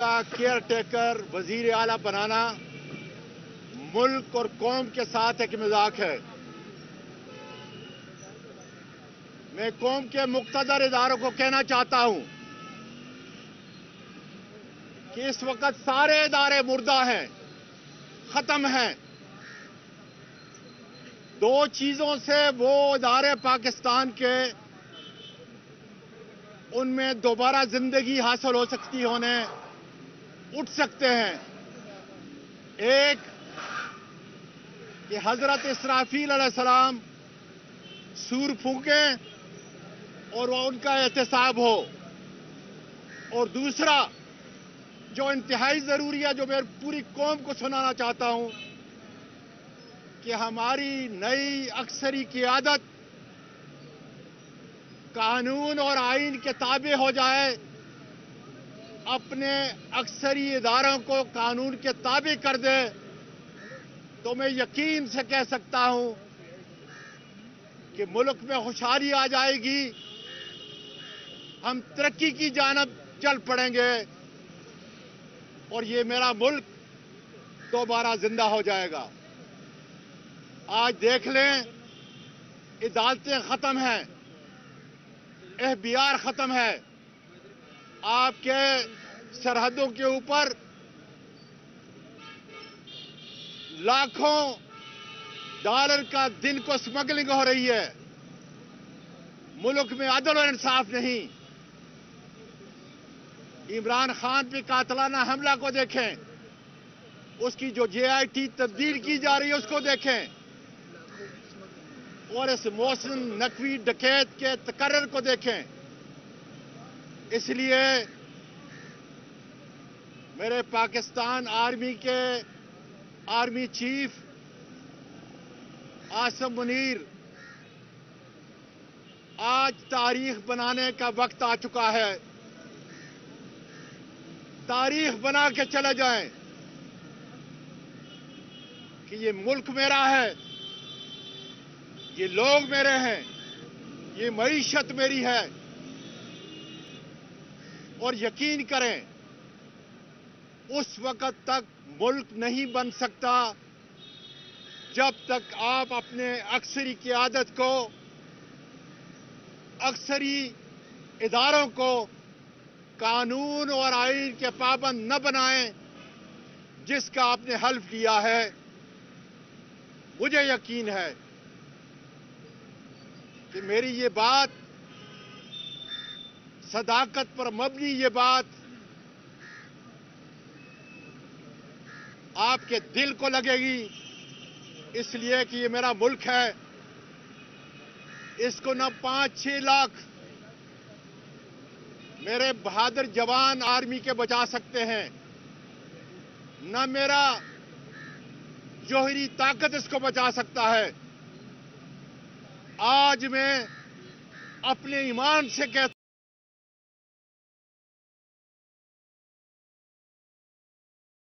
کا care taker وزیر اعلیٰ بنانا ملک اور قوم کے ساتھ ایک مذاق ہے۔ میں قوم کے مقتدر اداروں کو کہنا چاہتا ہوں کہ اس وقت سارے ادارے مردہ ہیں، ختم ہیں۔ دو چیزوں سے وہ ادارے پاکستان کے ان میں دوبارہ زندگی حاصل ہو سکتی ہونے اٹھ سکتے ہیں۔ ایک کہ حضرت اسرافیل علیہ السلام سور پھونکیں اور وہ ان کا احتساب ہو، اور دوسرا جو انتہائی ضروری ہے، جو میں پوری قوم کو سنانا چاہتا ہوں، کہ ہماری نئی اکثری قیادت قانون اور آئین کے تابع ہو جائے، اپنے اکثری اداروں کو قانون کے تابع کر دے، تو میں یقین سے کہہ سکتا ہوں کہ ملک میں خوشحالی آ جائے گی، ہم ترقی کی جانب چل پڑیں گے، اور یہ میرا ملک دوبارہ زندہ ہو جائے گا۔ آج دیکھ لیں، عدالتیں ختم ہیں، FBI ختم ہے، آپ کے سرحدوں کے اوپر لاکھوں ڈالر کا دن کو سمگلنگ ہو رہی ہے۔ ملک میں عدل و انصاف نہیں۔ عمران خان پہ قاتلانہ حملہ کو دیکھیں، اس کی جو JIT تبدیل کی جا رہی ہے اس کو دیکھیں، اور اس محسن نقوی ڈکیت کے تقرر کو دیکھیں۔ اس لیے میرے پاکستان آرمی کے آرمی چیف عاصم منیر، آج تاریخ بنانے کا وقت آ چکا ہے۔ تاریخ بنا کے چلے جائیں کہ یہ ملک میرا ہے، یہ لوگ میرے ہیں، یہ معیشت میری ہے، اور یقین کریں اس وقت تک ملک نہیں بن سکتا جب تک آپ اپنے اکثری قیادت کو، اکثری اداروں کو قانون اور آئین کے پابند نہ بنائیں، جس کا آپ نے حلف لیا ہے۔ مجھے یقین ہے کہ میری یہ بات صداقت پر مبنی، یہ بات آپ کے دل کو لگے گی، اس لیے کہ یہ میرا ملک ہے۔ اس کو نہ 5-6 لاکھ میرے بہادر جوان آرمی کے بچا سکتے ہیں، نہ میرا جوہری طاقت اس کو بچا سکتا ہے۔ آج میں اپنے ایمان سے کہتا ہوں